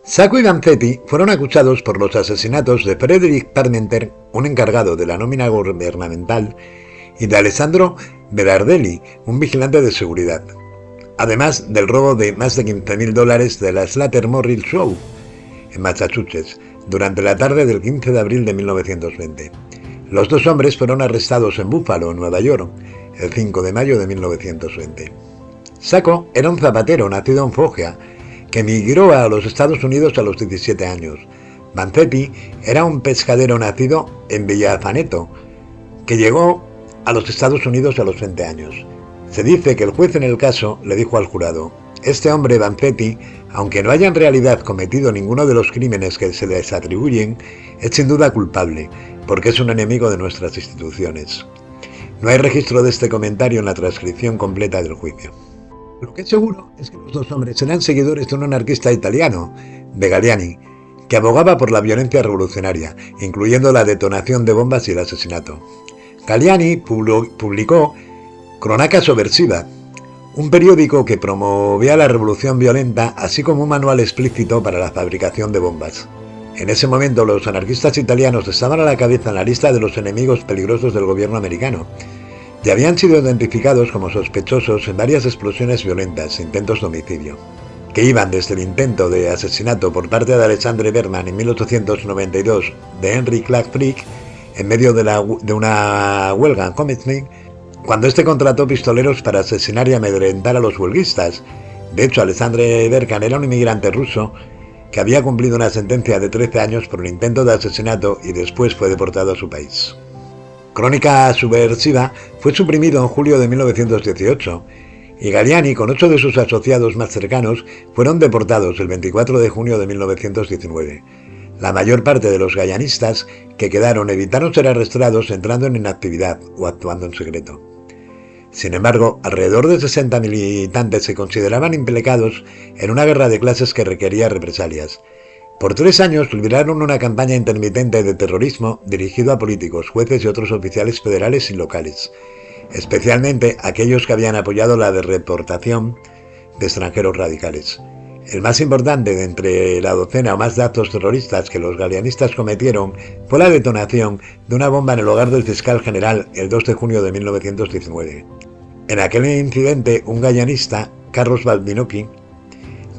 Sacco y Vanzetti fueron acusados por los asesinatos de Frederick Parmenter, un encargado de la nómina gubernamental, y de Alessandro Berardelli, un vigilante de seguridad, además del robo de más de $15.000 de la Slater Morrill Show en Massachusetts durante la tarde del 15 de abril de 1920. Los dos hombres fueron arrestados en Buffalo, Nueva York, el 5 de mayo de 1920. Sacco era un zapatero nacido en Foggia que emigró a los Estados Unidos a los 17 años. Vanzetti era un pescadero nacido en Villafaneto que llegó a los Estados Unidos a los 20 años. Se dice que el juez en el caso le dijo al jurado: este hombre Vanzetti, aunque no haya en realidad cometido ninguno de los crímenes que se les atribuyen, es sin duda culpable, porque es un enemigo de nuestras instituciones. No hay registro de este comentario en la transcripción completa del juicio. Lo que es seguro es que los dos hombres eran seguidores de un anarquista italiano, de Galliani, que abogaba por la violencia revolucionaria, incluyendo la detonación de bombas y el asesinato. Galliani publicó Cronaca Sovversiva, un periódico que promovía la revolución violenta, así como un manual explícito para la fabricación de bombas. En ese momento los anarquistas italianos estaban a la cabeza en la lista de los enemigos peligrosos del gobierno americano, y habían sido identificados como sospechosos en varias explosiones violentas e intentos de homicidio, que iban desde el intento de asesinato por parte de Alexandre Berman en 1892 de Henry Clark Frick en medio de una huelga en Hammersmith, cuando este contrató pistoleros para asesinar y amedrentar a los huelguistas. De hecho, Alexandre Berman era un inmigrante ruso que había cumplido una sentencia de 13 años por un intento de asesinato y después fue deportado a su país. Crónica Subversiva fue suprimido en julio de 1918 y Galliani, con 8 de sus asociados más cercanos, fueron deportados el 24 de junio de 1919. La mayor parte de los gallianistas que quedaron evitaron ser arrestados entrando en inactividad o actuando en secreto. Sin embargo, alrededor de 60 militantes se consideraban implicados en una guerra de clases que requería represalias. Por 3 años libraron una campaña intermitente de terrorismo dirigido a políticos, jueces y otros oficiales federales y locales, especialmente aquellos que habían apoyado la deportación de extranjeros radicales. El más importante de entre la docena o más de actos terroristas que los gallianistas cometieron fue la detonación de una bomba en el hogar del fiscal general el 2 de junio de 1919. En aquel incidente, un gallianista, Carlos Balbinocchi,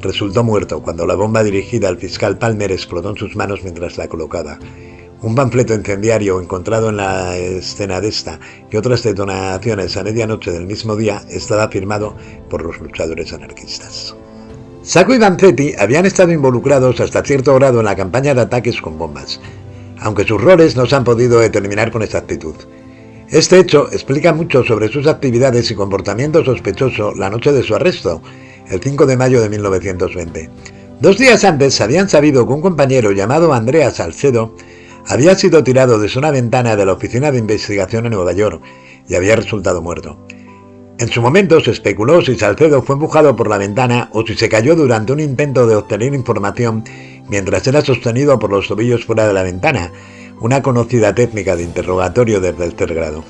resultó muerto cuando la bomba dirigida al fiscal Palmer explotó en sus manos mientras la colocaba. Un panfleto incendiario encontrado en la escena de esta y otras detonaciones a medianoche del mismo día estaba firmado por los luchadores anarquistas. Sacco y Vanzetti habían estado involucrados hasta cierto grado en la campaña de ataques con bombas, aunque sus roles no se han podido determinar con exactitud. Este hecho explica mucho sobre sus actividades y comportamiento sospechoso la noche de su arresto, el 5 de mayo de 1920. 2 días antes habían sabido que un compañero llamado Andrea Salcedo había sido tirado desde una ventana de la Oficina de Investigación en Nueva York y había resultado muerto. En su momento se especuló si Salcedo fue empujado por la ventana o si se cayó durante un intento de obtener información mientras era sostenido por los tobillos fuera de la ventana, una conocida técnica de interrogatorio del tercer grado.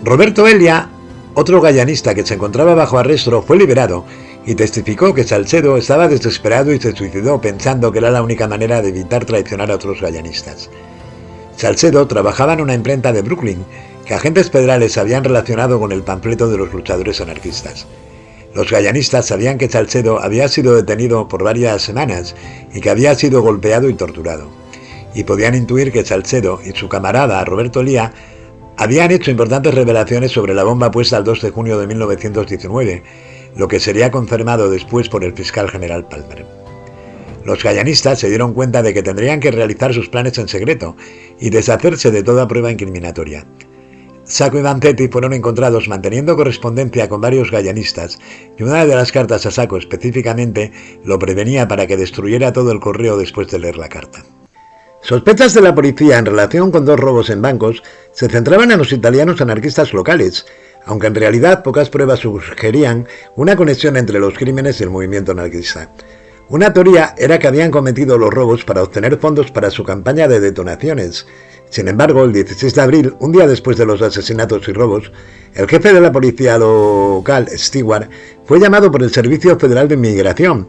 Roberto Elia, otro gallianista que se encontraba bajo arresto, fue liberado y testificó que Salcedo estaba desesperado y se suicidó pensando que era la única manera de evitar traicionar a otros gallianistas. Salcedo trabajaba en una imprenta de Brooklyn que agentes federales habían relacionado con el panfleto de los luchadores anarquistas. Los gallianistas sabían que Salcedo había sido detenido por varias semanas y que había sido golpeado y torturado, y podían intuir que Salcedo y su camarada Roberto Elia habían hecho importantes revelaciones sobre la bomba puesta el 2 de junio de 1919, lo que sería confirmado después por el fiscal general Palmer. Los gallianistas se dieron cuenta de que tendrían que realizar sus planes en secreto y deshacerse de toda prueba incriminatoria. Sacco y Vanzetti fueron encontrados manteniendo correspondencia con varios gallianistas y una de las cartas a Sacco específicamente lo prevenía para que destruyera todo el correo después de leer la carta. Sospechas de la policía en relación con 2 robos en bancos se centraban en los italianos anarquistas locales, aunque en realidad pocas pruebas sugerían una conexión entre los crímenes y el movimiento anarquista. Una teoría era que habían cometido los robos para obtener fondos para su campaña de detonaciones. Sin embargo, el 16 de abril, un día después de los asesinatos y robos, el jefe de la policía local, Stewart, fue llamado por el Servicio Federal de Inmigración,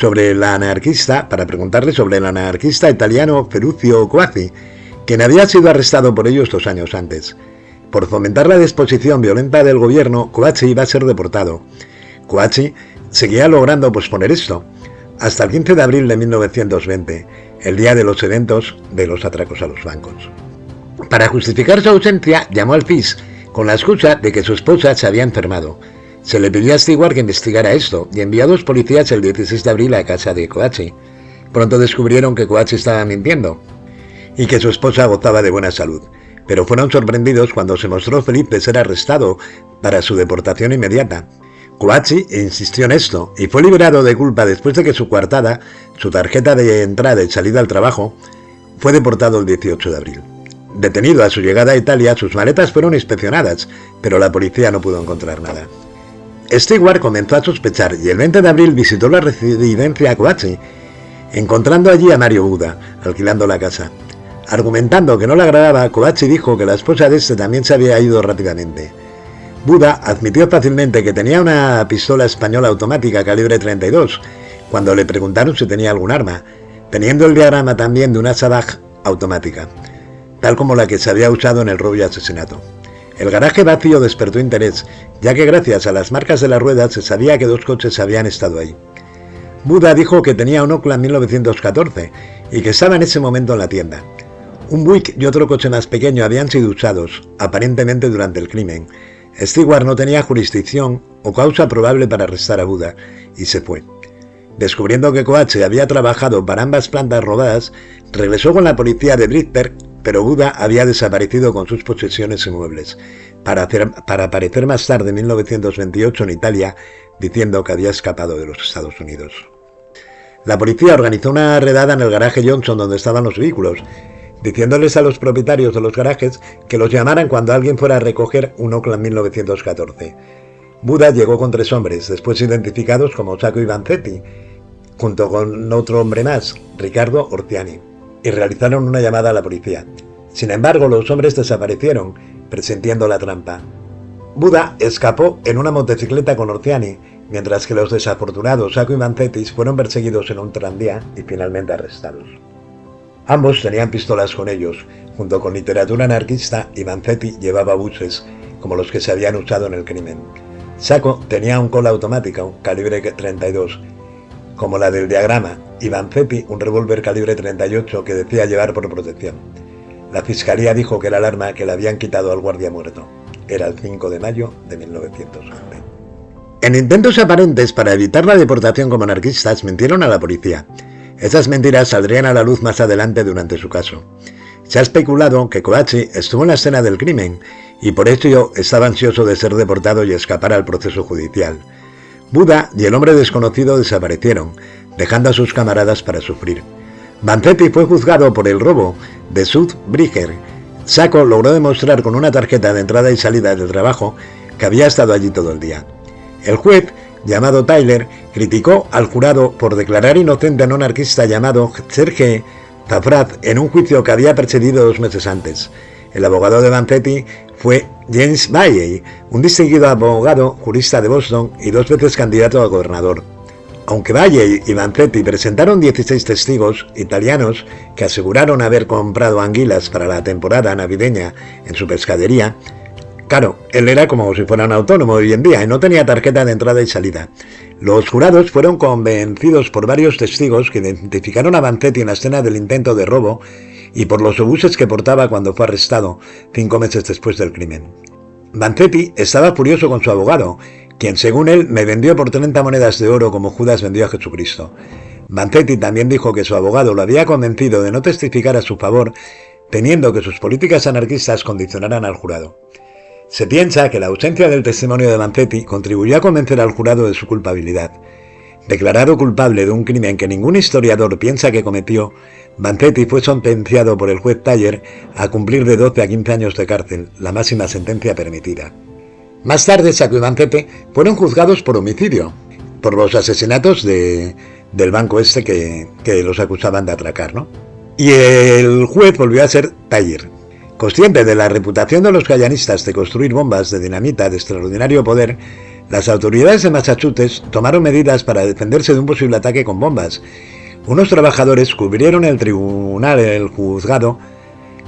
para preguntarle sobre el anarquista italiano Ferruccio Coazzi, quien había sido arrestado por ellos 2 años antes. Por fomentar la disposición violenta del gobierno, Coazzi iba a ser deportado. Coazzi seguía logrando posponer esto, hasta el 15 de abril de 1920, el día de los eventos de los atracos a los bancos. Para justificar su ausencia, llamó al FIS con la excusa de que su esposa se había enfermado. Se le pidió a Stewart que investigara esto y envió a 2 policías el 16 de abril a casa de Coazzi. Pronto descubrieron que Coazzi estaba mintiendo y que su esposa gozaba de buena salud, pero fueron sorprendidos cuando se mostró feliz de ser arrestado para su deportación inmediata. Coazzi insistió en esto y fue liberado de culpa después de que su coartada, su tarjeta de entrada y salida al trabajo, fue deportado el 18 de abril. Detenido a su llegada a Italia, sus maletas fueron inspeccionadas, pero la policía no pudo encontrar nada. Stewart comenzó a sospechar y el 20 de abril visitó la residencia de Coazzi, encontrando allí a Mario Buda, alquilando la casa. Argumentando que no le agradaba, Coazzi dijo que la esposa de este también se había ido rápidamente. Buda admitió fácilmente que tenía una pistola española automática calibre 32, cuando le preguntaron si tenía algún arma, teniendo el diagrama también de una Savage automática, tal como la que se había usado en el robo y asesinato. El garaje vacío despertó interés, ya que gracias a las marcas de las ruedas se sabía que 2 coches habían estado ahí. Buda dijo que tenía un Oakland 1914 y que estaba en ese momento en la tienda. Un Buick y otro coche más pequeño habían sido usados, aparentemente durante el crimen. Stewart no tenía jurisdicción o causa probable para arrestar a Buda, y se fue. Descubriendo que Coazzi había trabajado para ambas plantas robadas, regresó con la policía de Bridgeport, pero Buda había desaparecido con sus posesiones y muebles, para aparecer más tarde en 1928 en Italia, diciendo que había escapado de los Estados Unidos. La policía organizó una redada en el garaje Johnson donde estaban los vehículos, diciéndoles a los propietarios de los garajes que los llamaran cuando alguien fuera a recoger un Oakland 1914. Buda llegó con 3 hombres, después identificados como Sacco y Vanzetti, junto con otro hombre más, Riccardo Orziani, y realizaron una llamada a la policía. Sin embargo, los hombres desaparecieron, presintiendo la trampa. Buda escapó en una motocicleta con Orziani, mientras que los desafortunados Sacco y Vanzetti fueron perseguidos en un tranvía y finalmente arrestados. Ambos tenían pistolas con ellos, junto con literatura anarquista, y Vanzetti llevaba buses, como los que se habían usado en el crimen. Sacco tenía un Colt automática, calibre 32, como la del diagrama, y Vanzetti un revólver calibre 38 que decía llevar por protección. La fiscalía dijo que era el arma que le habían quitado al guardia muerto. Era el 5 de mayo de 1911. En intentos aparentes para evitar la deportación como anarquistas, mintieron a la policía. Esas mentiras saldrían a la luz más adelante durante su caso. Se ha especulado que Coazzi estuvo en la escena del crimen y por ello estaba ansioso de ser deportado y escapar al proceso judicial. Buda y el hombre desconocido desaparecieron, dejando a sus camaradas para sufrir. Vanzetti fue juzgado por el robo de South Bridger. Sacco logró demostrar con una tarjeta de entrada y salida del trabajo que había estado allí todo el día. El juez, llamado Tyler, criticó al jurado por declarar inocente a un anarquista llamado Serge Zafrat en un juicio que había precedido 2 meses antes. El abogado de Vanzetti fue James Bailey, un distinguido abogado jurista de Boston y 2 veces candidato a gobernador. Aunque Bailey y Vanzetti presentaron 16 testigos italianos que aseguraron haber comprado anguilas para la temporada navideña en su pescadería, claro, él era como si fuera un autónomo hoy en día y no tenía tarjeta de entrada y salida. Los jurados fueron convencidos por varios testigos que identificaron a Vanzetti en la escena del intento de robo y por los obuses que portaba cuando fue arrestado 5 meses después del crimen. Vanzetti estaba furioso con su abogado, quien según él me vendió por 30 monedas de oro como Judas vendió a Jesucristo. Vanzetti también dijo que su abogado lo había convencido de no testificar a su favor, temiendo que sus políticas anarquistas condicionaran al jurado. Se piensa que la ausencia del testimonio de Vanzetti contribuyó a convencer al jurado de su culpabilidad. Declarado culpable de un crimen que ningún historiador piensa que cometió, Vanzetti fue sentenciado por el juez Tyler a cumplir de 12 a 15 años de cárcel, la máxima sentencia permitida. Más tarde, Sacco y Vanzetti fueron juzgados por homicidio, por los asesinatos del banco que los acusaban de atracar, ¿no? Y el juez volvió a ser Tyler. Consciente de la reputación de los gallanistas de construir bombas de dinamita de extraordinario poder, Las autoridades de Massachusetts tomaron medidas para defenderse de un posible ataque con bombas. Unos trabajadores cubrieron el juzgado,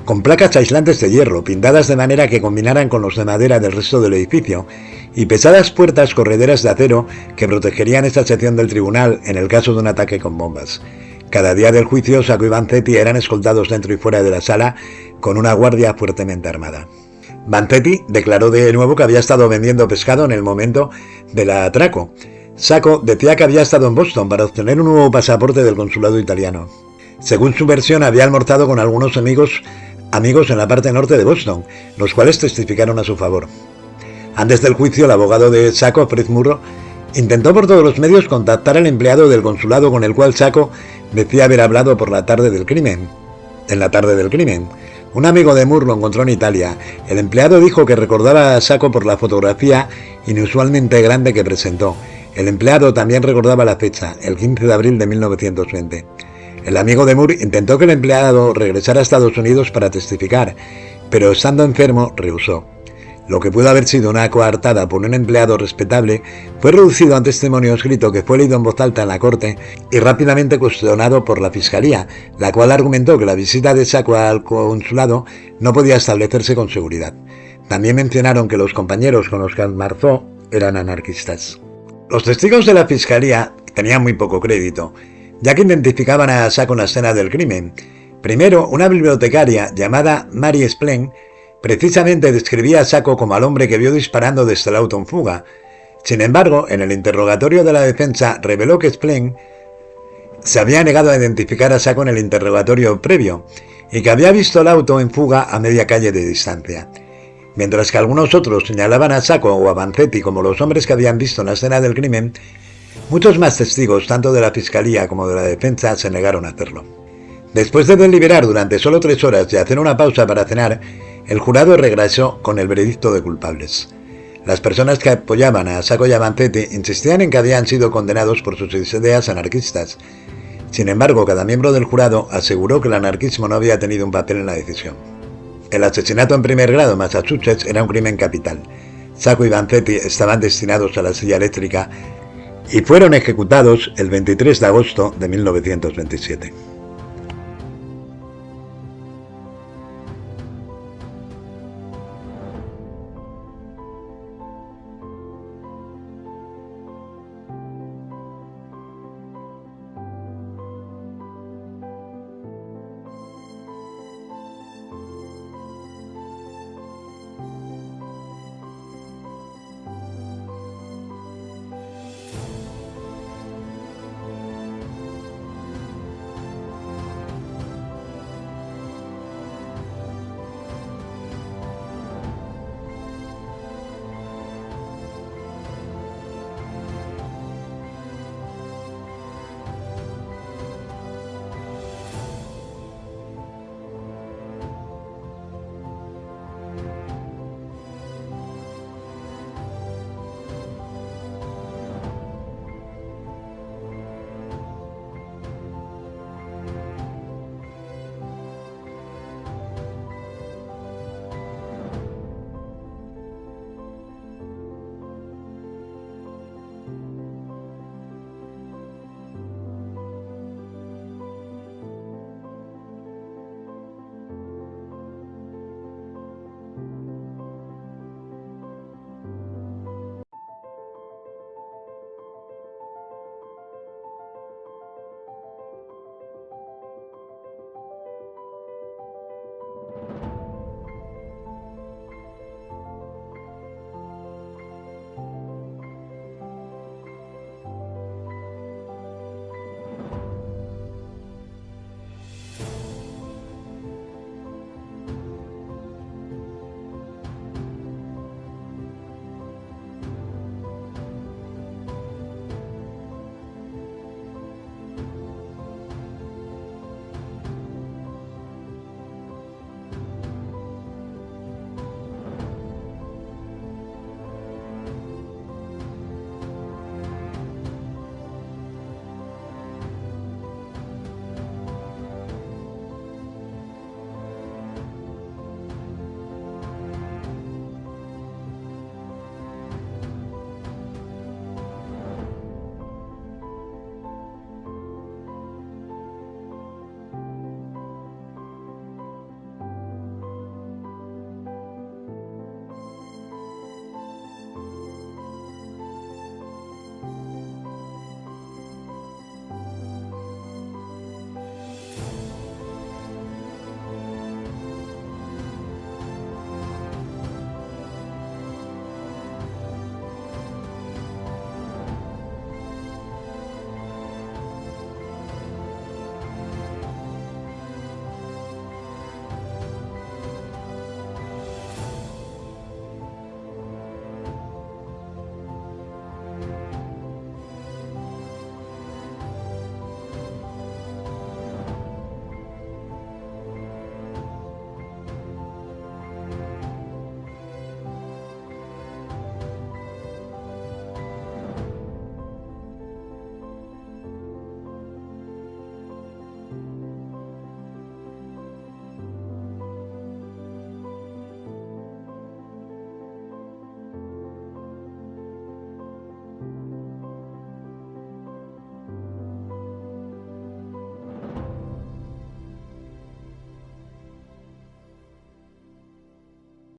con placas aislantes de hierro, pintadas de manera que combinaran con los de madera del resto del edificio, y pesadas puertas correderas de acero que protegerían esta sección del tribunal en el caso de un ataque con bombas. Cada día del juicio, Sacco y Vanzetti eran escoltados dentro y fuera de la sala con una guardia fuertemente armada. Vanzetti declaró de nuevo que había estado vendiendo pescado en el momento del atraco. Sacco decía que había estado en Boston para obtener un nuevo pasaporte del consulado italiano. Según su versión, había almorzado con algunos amigos en la parte norte de Boston, los cuales testificaron a su favor. Antes del juicio, el abogado de Sacco, Fred Murrow, intentó por todos los medios contactar al empleado del consulado con el cual Sacco decía haber hablado en la tarde del crimen. Un amigo de Moore lo encontró en Italia. El empleado dijo que recordaba a Sacco por la fotografía inusualmente grande que presentó. El empleado también recordaba la fecha, el 15 de abril de 1920. El amigo de Moore intentó que el empleado regresara a Estados Unidos para testificar, pero estando enfermo rehusó. Lo que pudo haber sido una coartada por un empleado respetable fue reducido a un testimonio escrito que fue leído en voz alta en la corte y rápidamente cuestionado por la fiscalía, la cual argumentó que la visita de Sacco al consulado no podía establecerse con seguridad. También mencionaron que los compañeros con los que almorzó eran anarquistas. Los testigos de la fiscalía tenían muy poco crédito, ya que identificaban a Sacco en la escena del crimen. Primero, una bibliotecaria llamada Mary Splen precisamente describía a Sacco como al hombre que vio disparando desde el auto en fuga. Sin embargo, en el interrogatorio de la defensa reveló que Splen se había negado a identificar a Sacco en el interrogatorio previo y que había visto el auto en fuga a media calle de distancia. Mientras que algunos otros señalaban a Sacco o a Vanzetti como los hombres que habían visto en la escena del crimen, muchos más testigos, tanto de la fiscalía como de la defensa, se negaron a hacerlo. Después de deliberar durante solo 3 horas y hacer una pausa para cenar, el jurado regresó con el veredicto de culpables. Las personas que apoyaban a Sacco y a Vanzetti insistían en que habían sido condenados por sus ideas anarquistas. Sin embargo, cada miembro del jurado aseguró que el anarquismo no había tenido un papel en la decisión. El asesinato en primer grado en Massachusetts era un crimen capital. Sacco y Vanzetti estaban destinados a la silla eléctrica y fueron ejecutados el 23 de agosto de 1927.